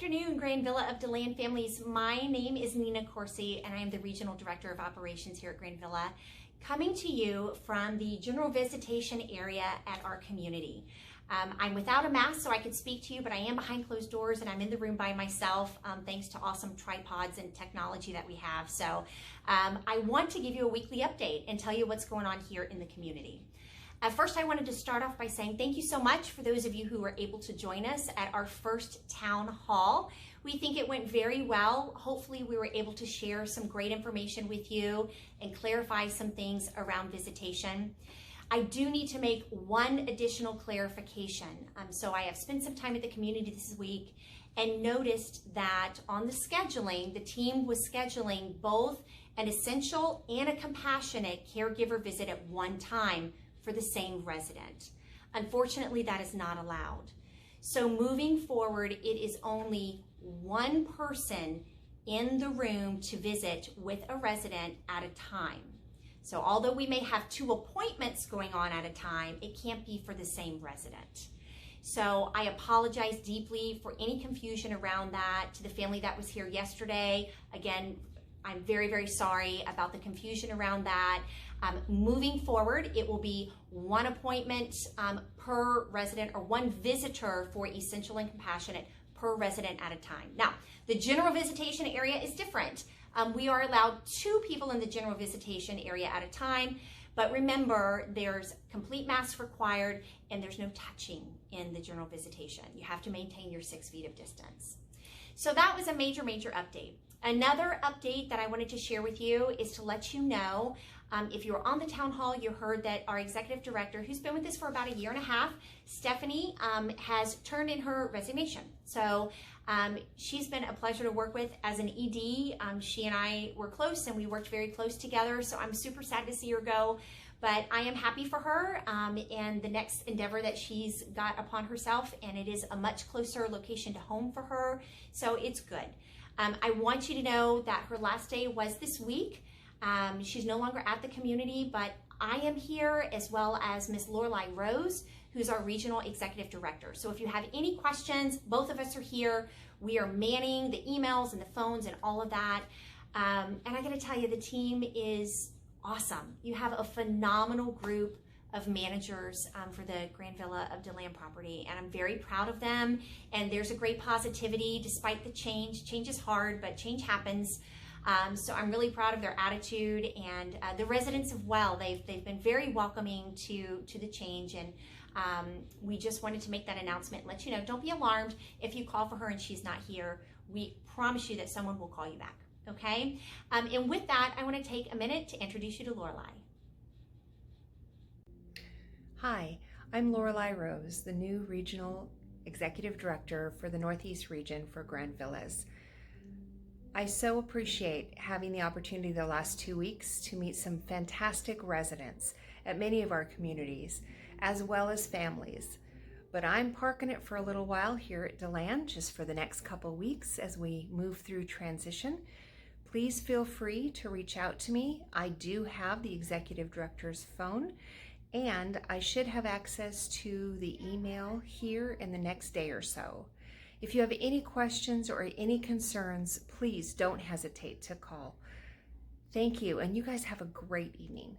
afternoon, Grand Villa of Deland families. My name is Nina Corsi, and I am the Regional Director of Operations here at Grand Villa, coming to you from the general visitation area at our community. I'm without a mask, so I could speak to you, but I am behind closed doors, and I'm in the room by myself, thanks to awesome tripods and technology that we have. So I want to give you a weekly update and tell you what's going on here in the community. First, I wanted to start off by saying thank you so much for those of you who were able to join us at our first town hall. We think it went very well. Hopefully, we were able to share some great information with you and clarify some things around visitation. I do need to make one additional clarification. So I have spent some time at the community this week and noticed that on the scheduling, the team was scheduling both an essential and a compassionate caregiver visit at one time for the same resident. Unfortunately, that is not allowed. So moving forward, it is only one person in the room to visit with a resident at a time. So although we may have 2 appointments going on at a time, it can't be for the same resident. So I apologize deeply for any confusion around that to the family that was here yesterday. Again, I'm very, very sorry about the confusion around that. Moving forward, it will be one appointment per resident, or one visitor for essential and compassionate per resident at a time. Now, the general visitation area is different. We are allowed 2 people in the general visitation area at a time, but remember, there's complete mask required and there's no touching in the general visitation. You have to maintain your 6 feet of distance. So that was a major update. Another update that I wanted to share with you is to let you know, if you were on the town hall, you heard that our executive director, who's been with us for about 1.5 years, Stephanie, has turned in her resignation. So she's been a pleasure to work with as an ED. She and I were close and we worked very close together. So I'm super sad to see her go, but I am happy for her and the next endeavor that she's got upon herself, and it is a much closer location to home for her. So it's good. I want you to know that her last day was this week. She's no longer at the community, but I am here, as well as Miss Lorelei Rose, who's our regional executive director. So if you have any questions, both of us are here. We are manning the emails and the phones and all of that. And I gotta tell you, the team is awesome. You have a phenomenal group of managers for the Grand Villa of Deland property, and I'm very proud of them. And there's a great positivity despite the change. Change is hard, but change happens. So I'm really proud of their attitude, and the residents as well. They've been very welcoming to the change, and we just wanted to make that announcement and let you know. Don't be alarmed if you call for her and she's not here. We promise you that someone will call you back, okay? And with that, I want to take a minute to introduce you to Lorelei. Hi, I'm Lorelei Rose, the new Regional Executive Director for the Northeast region for Grand Villas. I so appreciate having the opportunity the last 2 weeks to meet some fantastic residents at many of our communities, as well as families. But I'm parking it for a little while here at Deland, just for the next couple weeks as we move through transition. Please feel free to reach out to me. I do have the Executive Director's phone, and I should have access to the email here in the next day or so. If you have any questions or any concerns, please don't hesitate to call. Thank you, and you guys have a great evening.